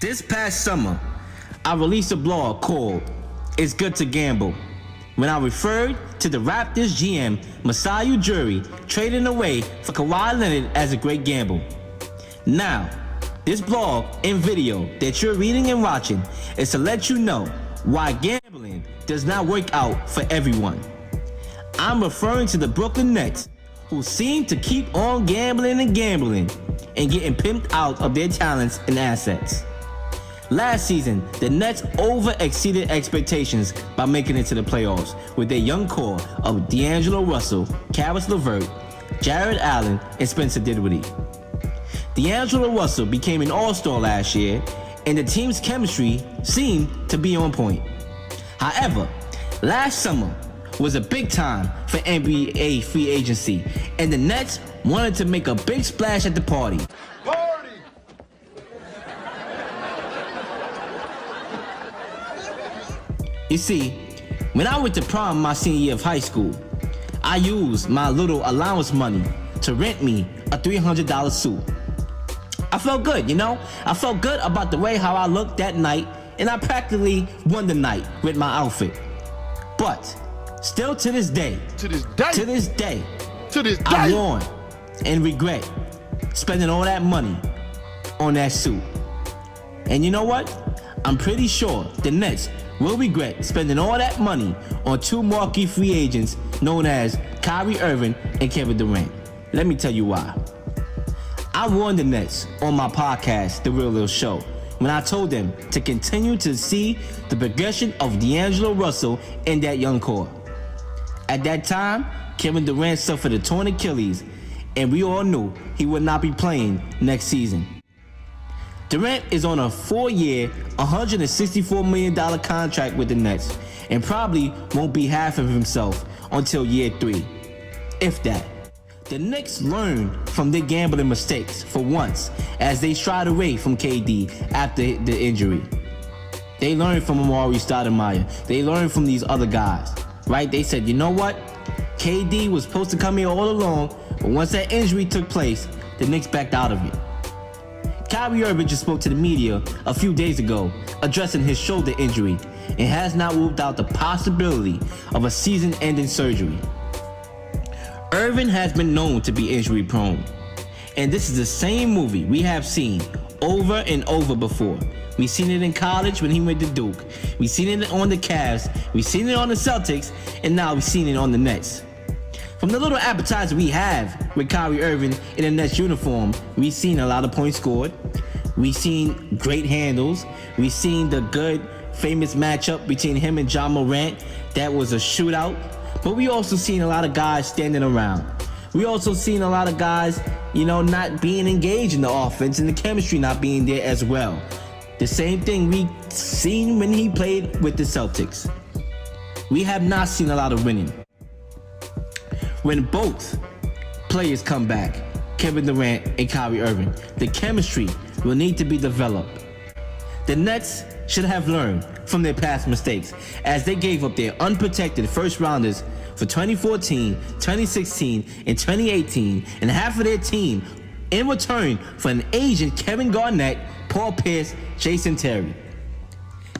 This past summer, I released a blog called It's Good to Gamble when I referred to the Raptors GM Masai Ujiri trading away for Kawhi Leonard as a great gamble. Now, this blog and video that you're reading and watching is to let you know why gambling does not work out for everyone. I'm referring to the Brooklyn Nets, who seem to keep on gambling and getting pimped out of their talents and assets. Last season, the Nets over-exceeded expectations by making it to the playoffs with their young core of D'Angelo Russell, Caris LeVert, Jared Allen, and Spencer Dinwiddie. D'Angelo Russell became an all-star last year, and the team's chemistry seemed to be on point. However, last summer was a big time for NBA free agency, and the Nets wanted to make a big splash at the party. You see, when I went to prom my senior year of high school, I used my little allowance money to rent me a $300 suit. I felt good, I felt good about the way how I looked that night, and I practically won the night with my outfit. But still to this day, I mourn and regret spending all that money on that suit. And you know what? I'm pretty sure the Nets will regret spending all that money on two marquee free agents known as Kyrie Irving and Kevin Durant. Let me tell you why. I warned the Nets on my podcast, The Real Lil Show, when I told them to continue to see the progression of D'Angelo Russell and that young core. At that time, Kevin Durant suffered a torn Achilles, and we all knew he would not be playing next season. Durant is on a 4-year, $164 million contract with the Nets and probably won't be half of himself until year 3, if that. The Knicks learned from their gambling mistakes for once as they shied away from KD after the injury. They learned from Amari Stoudemire. They learned from these other guys, right? They said, you know what? KD was supposed to come here all along, but once that injury took place, the Knicks backed out of it. Kyrie Irving just spoke to the media a few days ago, addressing his shoulder injury, and has not ruled out the possibility of a season-ending surgery. Irving has been known to be injury-prone, and this is the same movie we have seen over and over before. We've seen it in college when he went to Duke. We've seen it on the Cavs. We've seen it on the Celtics, and now we've seen it on the Nets. From the little appetizer we have with Kyrie Irving in a Nets uniform, we've seen a lot of points scored. We've seen great handles. We've seen the good, famous matchup between him and Ja Morant. That was a shootout. But we also seen a lot of guys standing around. We also seen a lot of guys, not being engaged in the offense and the chemistry not being there as well. The same thing we seen when he played with the Celtics. We have not seen a lot of winning. When both players come back, Kevin Durant and Kyrie Irving, the chemistry will need to be developed. The Nets should have learned from their past mistakes as they gave up their unprotected first rounders for 2014, 2016, and 2018, and half of their team in return for an agent Kevin Garnett, Paul Pierce, Jason Terry.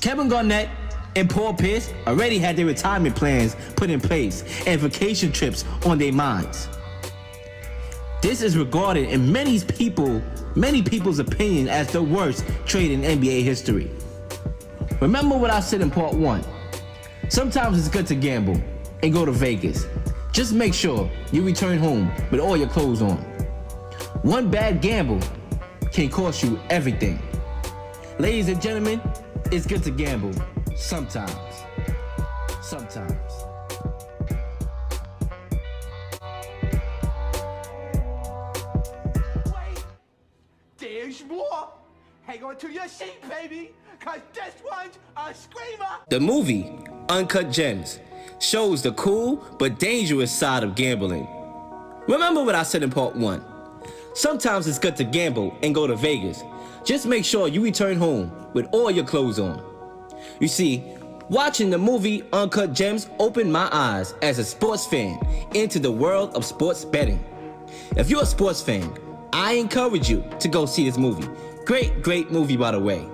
Kevin Garnett and Paul Pierce already had their retirement plans put in place and vacation trips on their minds. This is regarded in many people's opinion as the worst trade in NBA history. Remember what I said in part 1. Sometimes it's good to gamble and go to Vegas. Just make sure you return home with all your clothes on. One bad gamble can cost you everything. Ladies and gentlemen, it's good to gamble. Sometimes. Wait, there's more. Hang on to your seat, baby, cause this one's a screamer. The movie, Uncut Gems, shows the cool but dangerous side of gambling. Remember what I said in part 1. Sometimes it's good to gamble and go to Vegas. Just make sure you return home with all your clothes on. You see, watching the movie Uncut Gems opened my eyes as a sports fan into the world of sports betting. If you're a sports fan, I encourage you to go see this movie. Great movie, by the way.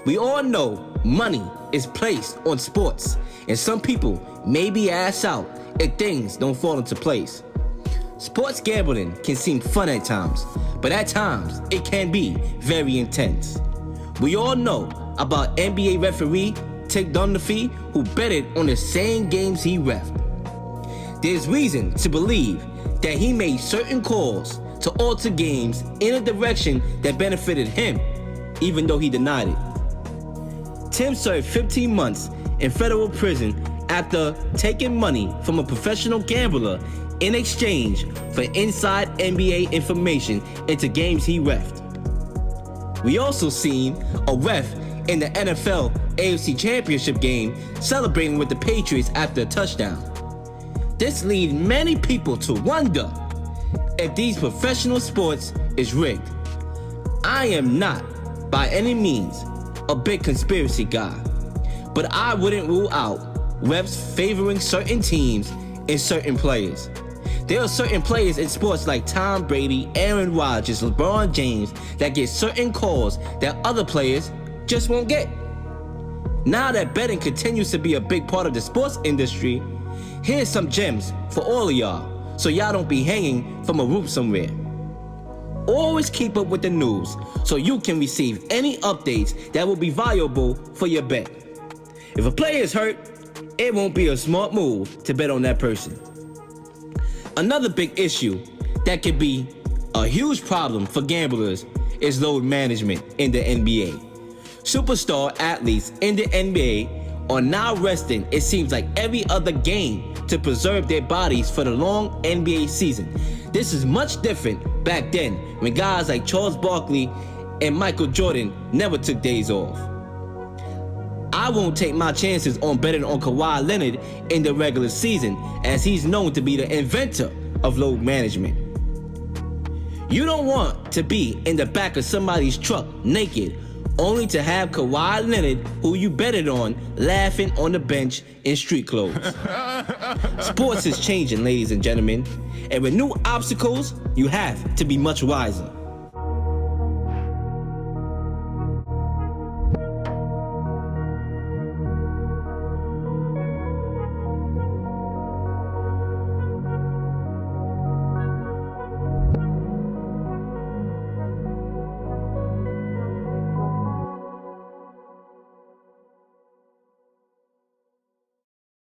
We all know money is placed on sports, and some people may be ass out if things don't fall into place. Sports gambling can seem fun at times, but at times it can be very intense. We all know about NBA referee Ted Donaghy, who betted on the same games he refed. There's reason to believe that he made certain calls to alter games in a direction that benefited him, even though he denied it. Tim served 15 months in federal prison after taking money from a professional gambler in exchange for inside NBA information into games he refed. We also seen a ref in the NFL AFC Championship game celebrating with the Patriots after a touchdown. This leads many people to wonder if these professional sports is rigged. I am not, by any means, a big conspiracy guy, but I wouldn't rule out refs favoring certain teams and certain players. There are certain players in sports like Tom Brady, Aaron Rodgers, LeBron James that get certain calls that other players just won't get. Now that betting continues to be a big part of the sports industry, here's some gems for all of y'all, so y'all don't be hanging from a roof somewhere. Always keep up with the news so you can receive any updates that will be valuable for your bet. If a player is hurt, it won't be a smart move to bet on that person. Another big issue that could be a huge problem for gamblers is load management in the NBA. Superstar athletes in the NBA are now resting, it seems like, every other game to preserve their bodies for the long NBA season. This is much different back then when guys like Charles Barkley and Michael Jordan never took days off. I won't take my chances on betting on Kawhi Leonard in the regular season, as he's known to be the inventor of load management. You don't want to be in the back of somebody's truck naked, only to have Kawhi Leonard, who you betted on, laughing on the bench in street clothes. Sports is changing, ladies and gentlemen, and with new obstacles, you have to be much wiser.